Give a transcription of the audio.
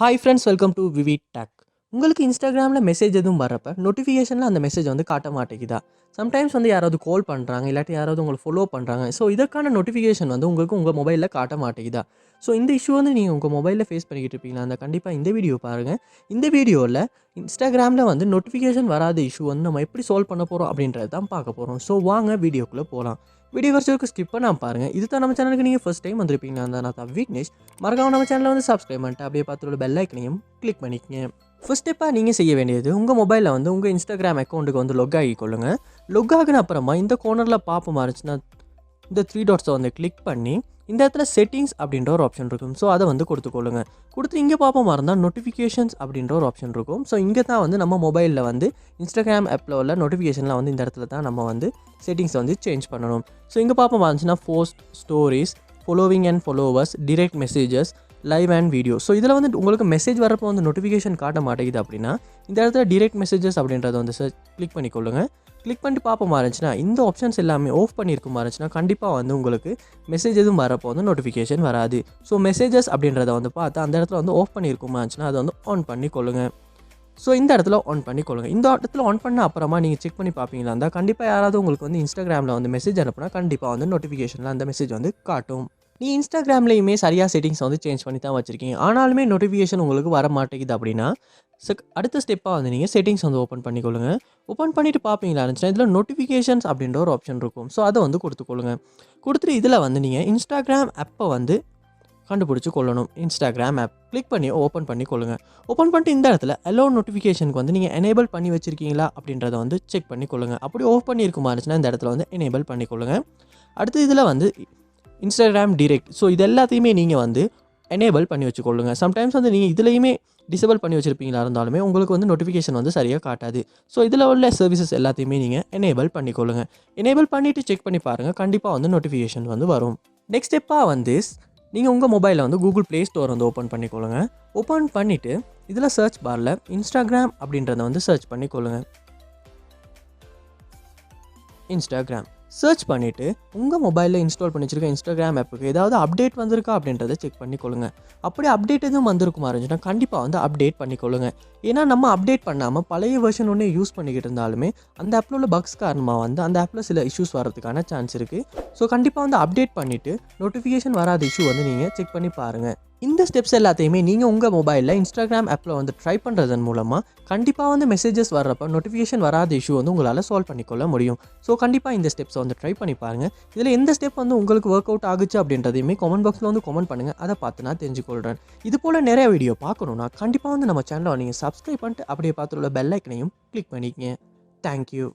Hi friends, welcome to VividTech. உங்களுக்கு இன்ஸ்டாகிராமில் message எதுவும் வரப்போ நோட்டிஃபிகேஷனில் அந்த மெசேஜ் வந்து காட்ட மாட்டேங்குதா? சம்டைம்ஸ் வந்து யாராவது கால் பண்ணுறாங்க, இல்லாட்டி யாராவது உங்களை ஃபாலோ பண்ணுறாங்க. ஸோ இதற்கான நோட்டிஃபிகேஷன் வந்து உங்களுக்கு உங்கள் மொபைலில் காட்ட மாட்டேங்குதா? ஸோ இந்த இஷ்யூ வந்து நீங்கள் உங்கள் மொபைலில் ஃபேஸ் பண்ணிக்கிட்டு இருப்பீங்களா? அந்த கண்டிப்பாக இந்த வீடியோ பாருங்கள். இந்த வீடியோவில் இன்ஸ்டாகிராமில் வந்து நோட்டிஃபிகேஷன் வராத இஷ்யூ வந்து நம்ம எப்படி சால்வ் பண்ண போகிறோம் அப்படின்றது தான் பார்க்க போகிறோம். ஸோ வாங்க வீடியோக்குள்ளே போகலாம். வீடியோ வரைக்கும் ஸ்கிப் பண்ணாமல் பாருங்கள். இது தான் நம்ம சேனலுக்கு நீங்கள் ஃபஸ்ட் டைம் வந்திருப்பீங்க. அந்த நான் தான் விக்னேஷ். மறக்காம நம்ம சேனலை வந்து சப்ஸ்கிரைப் பண்ணிட்டு அப்படியே பார்த்துள்ள பெல் ஐக்கனையும் கிளிக் பண்ணிக்கங்க. ஃபர்ஸ்ட் ஸ்டெப்பாக நீங்கள் செய்ய வேண்டியது, உங்கள் மொபைலில் வந்து உங்கள் இன்ஸ்டாகிராம் அக்கௌண்ட்டுக்கு வந்து லொக் ஆகிக்கொள்ளுங்கள். லொக் ஆகின அப்புறமா இந்த கார்னரில் பார்ப்போம் இருந்துச்சுன்னா இந்த 3 டாட்ஸை வந்து கிளிக் பண்ணி இந்த இடத்துல செட்டிங்ஸ் அப்படின்ற ஒரு ஆப்ஷன் இருக்கும். ஸோ அதை வந்து கொடுத்துக்கொள்ளுங்க. கொடுத்து இங்கே பார்ப்போமா இருந்தால் நோட்டிஃபிகேஷன்ஸ் அப்படின்ற ஒரு ஆப்ஷன் இருக்கும். ஸோ இங்கே தான் வந்து நம்ம மொபைலில் வந்து இன்ஸ்டாகிராம் ஆப்பில் உள்ள நோட்டிஃபிகேஷனில் வந்து இந்த இடத்துல தான் நம்ம வந்து செட்டிங்ஸை வந்து சேஞ்ச் பண்ணணும். ஸோ இங்கே பார்ப்போமா இருந்துச்சுன்னா post, stories, following and followers, direct messages, live and video. So இதில் வந்து உங்களுக்கு மெசேஜ் வரப்போ வந்து நோட்டிஃபிகேஷன் காட்ட மாட்டேங்குது அப்படின்னா இந்த இடத்துல டிரெக்ட் மெசேஜஸ் அப்படின்றத வந்து கிளிக் பண்ணிக்கொள்ளுங்க. கிளிக் பண்ணிட்டு பார்ப்போமா இருந்துச்சுன்னா இந்த ஆப்ஷன்ஸ் எல்லாமே ஆஃப் பண்ணியிருக்குமா இருந்துச்சுன்னா கண்டிப்பாக வந்து உங்களுக்கு மெசேஜ் எதுவும் வரப்போ வந்து நோட்டிஃபிகேஷன் வராது. ஸோ மெசேஜஸ் அப்படின்றத வந்து பார்த்தா அந்த இடத்துல வந்து ஆஃப் பண்ணியிருக்குமா இருந்துச்சுன்னா அதை வந்து ஆன் பண்ணிக்கொள்ளுங்க. ஸோ இந்த இடத்துல ஆன் பண்ணிக்கொள்ளுங்க. இந்த இடத்துல ஆன் பண்ண அப்புறமா நீங்கள் செக் பண்ணி பார்ப்பீங்களா இருந்தால் கண்டிப்பாக யாராவது உங்களுக்கு வந்து இன்ஸ்டாகிராமில் வந்து மெசேஜ் அனுப்புனா கண்டிப்பாக வந்து நோட்டிஃபிகேஷனில் அந்த மெசேஜ் வந்து காட்டும். நீ இன்ஸ்டாகிராம்லேயுமே சரியாக செட்டிங்ஸ் வந்து சேஞ்ச் பண்ணி தான் வச்சுருக்கீங்க, ஆனாலுமே நோட்டிஃபிகேஷன் உங்களுக்கு வர மாட்டேங்குது அப்படின்னா அடுத்த ஸ்டெப்பாக வந்து நீங்கள் செட்டிங்ஸ் வந்து ஓப்பன் பண்ணிக்கொள்ளுங்க. ஓப்பன் பண்ணிவிட்டு பார்ப்பீங்களா இருந்துச்சுன்னா இதில் நோட்டிஃபிகேஷன்ஸ் அப்படின்ற ஒரு ஆப்ஷன் இருக்கும். ஸோ அதை வந்து கொடுத்துக்கொள்ளுங்க. கொடுத்துட்டு இதில் வந்து நீங்கள் இன்ஸ்டாகிராம் ஆப்பை வந்து கண்டுபிடிச்சி கொள்ளணும். இன்ஸ்டாகிராம் ஆப் கிளிக் பண்ணி ஓப்பன் பண்ணி கொள்ளுங்கள். ஓப்பன் பண்ணிட்டு இந்த இடத்துல அலோ நோட்டிஃபிகேஷனுக்கு வந்து நீங்கள் எனேபிள் பண்ணி வச்சுருக்கீங்களா அப்படின்றத வந்து செக் பண்ணி கொள்ளுங்கள். அப்படி ஆஃப் பண்ணியிருக்குமா இருந்துச்சுன்னா இந்த இடத்துல வந்து எனேபிள் பண்ணிக்கொள்ளுங்கள். அடுத்து இதில் வந்து இன்ஸ்டாகிராம் டிரெக்ட், ஸோ இது எல்லாத்தையுமே நீங்கள் வந்து எனேபிள் பண்ணி வச்சுக்கொள்ளுங்க. சம்டைம்ஸ் வந்து நீங்கள் இதுலேயுமே டிசேபிள் பண்ணி வச்சுருப்பீங்களா இருந்தாலுமே உங்களுக்கு வந்து நோட்டிஃபிகேஷன் வந்து சரியாக காட்டாது. ஸோ இதில் உள்ள சர்வீசஸ் எல்லாத்தையுமே நீங்கள் எனேபிள் பண்ணிக்கொள்ளுங்க. எனேபிள் பண்ணிவிட்டு செக் பண்ணி பாருங்கள், கண்டிப்பாக வந்து நோட்டிஃபிகேஷன் வந்து வரும். நெக்ஸ்ட் ஸ்டெப்பாக வந்து நீங்கள் உங்கள் மொபைலில் வந்து கூகுள் ப்ளே ஸ்டோர் வந்து ஓப்பன் பண்ணிக்கொள்ளுங்க. ஓப்பன் பண்ணிவிட்டு இதில் சர்ச் பாரில் இன்ஸ்டாகிராம் அப்படின்றத வந்து சர்ச் பண்ணிக்கொள்ளுங்க. இன்ஸ்டாகிராம் சர்ச் பண்ணிவிட்டு உங்கள் மொபைலில் இன்ஸ்டால் பண்ணி வச்சுருக்க இன்ஸ்டாகிராம் ஆப்புக்கு ஏதாவது அப்டேட் வந்திருக்கா அப்படின்றத செக் பண்ணிக்கொள்ளுங்க. அப்படி அப்டேட் எதுவும் வந்திருக்குமா இருந்துச்சுன்னா கண்டிப்பாக வந்து அப்டேட் பண்ணிக்கொள்ளுங்க. ஏன்னா நம்ம அப்டேட் பண்ணாமல் பழைய வெர்ஷன் ஒன்று யூஸ் பண்ணிக்கிட்டு இருந்தாலுமே அந்த ஆப்பில் உள்ள பக்ஸ் காரணமாக வந்து அந்த ஆப்பில் சில இஷ்யூஸ் வரதுக்கான சான்ஸ் இருக்குது. ஸோ கண்டிப்பாக வந்து அப்டேட் பண்ணிவிட்டு நோட்டிஃபிகேஷன் வராத இஷ்யூ வந்து நீங்கள் செக் பண்ணி பாருங்கள். இந்த ஸ்டெப்ஸ் எல்லாத்தையுமே நீங்கள் உங்கள் மொபைலில் இன்ஸ்டாகிராம் ஆப்பில் வந்து ட்ரை பண்ணுறதன் மூலமாக கண்டிப்பாக வந்து மெசேஜஸ் வர்றப்போ நோட்டிஃபிகேஷன் வராத இஷ்யூ வந்து உங்களால் சால்வ் பண்ணிக்கொள்ள முடியும். ஸோ கண்டிப்பாக இந்த ஸ்டெப்ஸை வந்து ட்ரை பண்ணி பாருங்கள். இதில் எந்த ஸ்டெப் வந்து உங்களுக்கு ஒர்க் அவுட் ஆகுச்சு அப்படின்றதையுமே கமெண்ட் பாக்ஸில் வந்து கமெண்ட் பண்ணுங்கள். அதை பார்த்து நான் தெரிஞ்சுக்கொள்கிறேன். இது போல் நிறைய வீடியோ பார்க்கணுன்னா கண்டிப்பாக வந்து நம்ம சேனலை நீங்கள் சப்ஸ்கிரைப் பண்ணிட்டு அப்படியே பார்த்துள்ள பெல் ஐக்கனையும் கிளிக் பண்ணிக்கங்க. தேங்க்யூ.